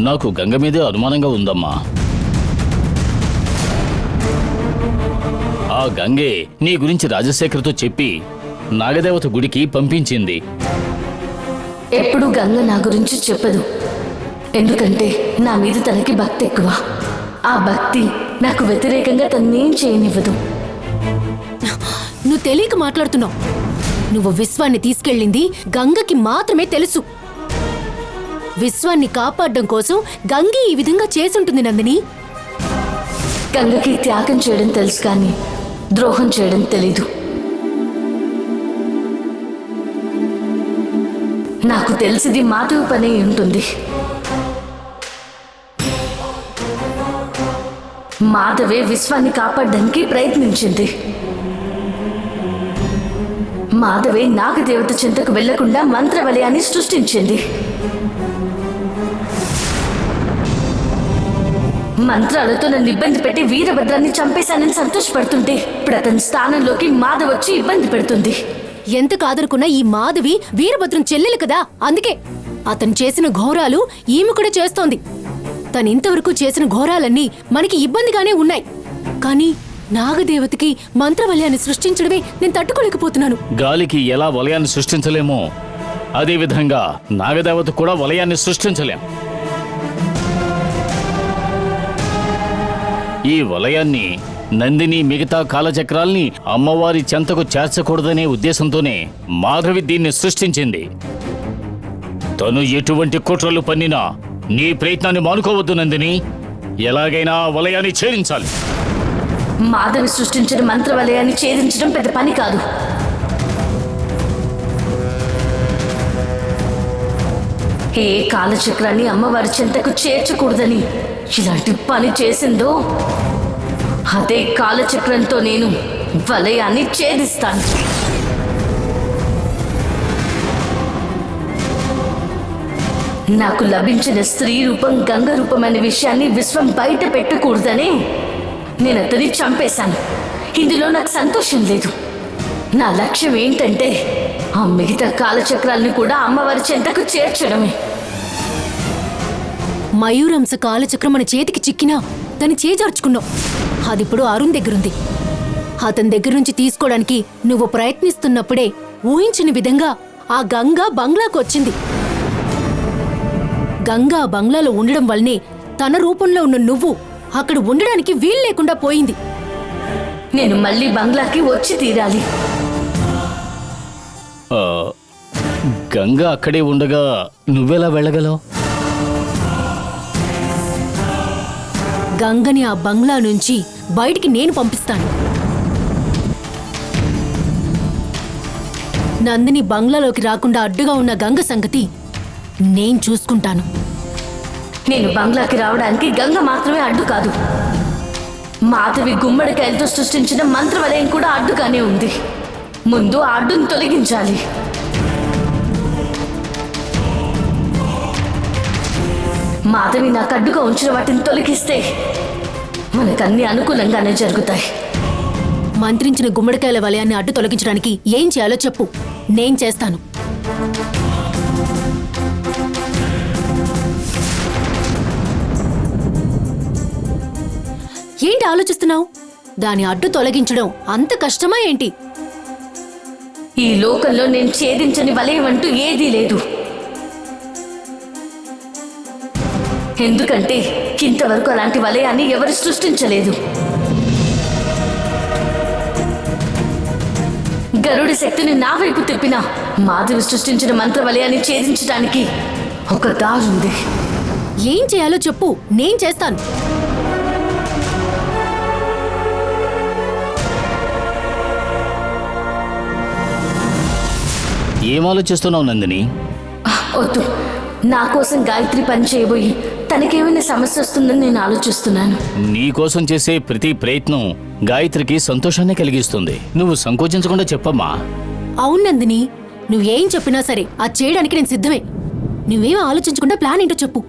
నాకు గంగ మీదే అనుమానంగా ఉందమ్మా. ఆ గంగే నీ గురించి రాజశేఖర్తో చెప్పి నాగదేవత గుడికి పంపించింది. ఎప్పుడు గంగ నా గురించి చెప్పదు, ఎందుకంటే నా మీద తనకి భక్తి ఎక్కువ. ఆ భక్తి నాకు వ్యతిరేకంగా తన్నేం చేయనివ్వదు. నువ్వు తెలియక మాట్లాడుతున్నావు. నువ్వు విశ్వాన్ని తీసుకెళ్ళింది గంగకి మాత్రమే తెలుసు. విశ్వాన్ని కాపాడడం కోసం గంగే ఈ విధంగా చేసుంటుంది నందిని. గంగకి త్యాగం చేయడం తెలుసు, కానీ ద్రోహం చేయడం తెలీదు. నాకు తెలిసింది మాధవ్ పనే ఉంటుంది. మాధవే విశ్వాన్ని కాపాడడానికి ప్రయత్నించింది. మాధవే నాగదేవత చింతకు వెళ్లకుండా మంత్రవలయాన్ని సృష్టించింది. మంత్రాలతో నన్ను ఇబ్బంది పెట్టి వీరభద్రాన్ని చంపేశానని సంతోషపడుతుంటే ఇప్పుడు అతని స్థానంలోకి మాధవ్ వచ్చి ఇబ్బంది పెడుతుంది. ఎంత కాదనుకున్నా ఈ మాధవి వీరభద్రం చెల్లెలు కదా, అందుకే అతను చేసిన ఘోరాలు ఈమె కూడా చేస్తోంది. తను ఇంతవరకు చేసిన ఘోరాలన్నీ మనకి ఇబ్బందిగానే ఉన్నాయి, కానీ నాగదేవతకి మంత్రవలయాన్ని సృష్టించడమే నేను తట్టుకోలేకపోతున్నాను. గాలికి ఎలా వలయాన్ని సృష్టించలేమో అదేవిధంగా నాగదేవత కూడా వలయాన్ని సృష్టించలేం. ఈ వలయాన్ని నందిని మిగతా కాలచక్రాల్ని అమ్మవారి చెంతకు చేర్చకూడదనే ఉద్దేశంతోనే మాధవి దీన్ని సృష్టించింది. తను ఎటువంటి కుట్రలు పన్నినా నీ ప్రయత్నాన్ని మానుకోవద్దు నందిని. ఎలాగైనా వలయాన్ని ఛేదించాలి. మాధవి సృష్టించిన మంత్రవలయాన్ని ఛేదించడం పెద్ద పని కాదు. ఏ కాలచక్రాన్ని అమ్మవారి చెంతకు చేర్చకూడదని ఇలాంటి పని చేసిందో అదే కాలచక్రంతో నేను వలయాన్ని ఛేదిస్తాను. నాకు లభించిన స్త్రీ రూపం గంగ రూపమైన విషయాన్ని విశ్వం బయట పెట్టకూడదని నేను అతన్ని చంపేశాను. ఇందులో నాకు సంతోషం లేదు. నా లక్ష్యం ఏంటంటే ఆ మిగతా కాలచక్రాలను కూడా అమ్మవారి చెంతకు చేర్చడమే. మయూరంశ కాలచక్రం మన చేతికి చిక్కినా దాన్ని చేజార్చుకున్నావు. అదిప్పుడు అరుణ్ దగ్గరుంది. అతని దగ్గర నుంచి తీసుకోవడానికి నువ్వు ప్రయత్నిస్తున్నప్పుడే ఊహించిన విధంగా ఆ గంగ బంగ్లాకు వచ్చింది. గంగా బంగ్లాలో ఉండడం వల్లనే తన రూపంలో ఉన్న నువ్వు అక్కడ ఉండడానికి వీలు లేకుండా పోయింది. నేను మళ్ళీ బంగ్లాకి వచ్చి తీరాలి. గంగ అక్కడే ఉండగా నువ్వెలా వెళ్ళగలవు? గంగని ఆ బంగ్లా నుంచి బయటికి నేను పంపిస్తాను. నందిని బంగ్లాలోకి రాకుండా అడ్డుగా ఉన్న గంగ సంగతి నేను చూసుకుంటాను. నేను బంగ్లాకి రావడానికి గంగ మాత్రమే అడ్డు కాదు, మాధవి గుమ్మడికాయలతో సృష్టించిన మంత్రవలయం కూడా అడ్డుగానే ఉంది. ముందు ఆ అడ్డును తొలగించాలి. మాధవి నాకు అడ్డుగా ఉంచిన వాటిని తొలగిస్తే మనకన్నీ అనుకూలంగానే జరుగుతాయి. మంత్రించిన గుమ్మడికాయల వలయాన్ని అడ్డు తొలగించడానికి ఏం చేయాలో చెప్పు, నేను చేస్తాను. ఏంటి ఆలోచిస్తున్నావు? దాని అడ్డు తొలగించడం అంత కష్టమా ఏంటి? ఈ లోకంలో నేను ఛేదించని వలయం అంటూ ఏదీ లేదు. ఎందుకంటే ఇంతవరకు అలాంటి వలయాన్ని ఎవరు సృష్టించలేదు. గరుడి శక్తిని నా వైపు తిప్పినా మాధవి సృష్టించిన మంత్ర వలయాన్ని ఛేదించడానికి ఒక దారుంది. ఏం చేయాలో చెప్పు, నేను చేస్తాను. ఏం ఆలోచిస్తున్నావు నందిని? వద్దు, నా కోసం గాయత్రి పని చేయబోయి తనకేమైనా సమస్య వస్తుందని నేను ఆలోచిస్తున్నాను. నీ కోసం చేసే ప్రతి ప్రయత్నం గాయత్రికి సంతోషాన్ని కలిగిస్తుంది. నువ్వు సంకోచించకుండా చెప్పమ్మా. అవును నందిని, నువ్వేం చెప్పినా సరే అది చేయడానికి నేను సిద్ధమే. నువ్వేం ఆలోచించకుండా ప్లాన్ ఏంటో చెప్పు.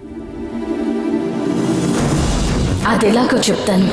అదెలాగో చెప్తాను.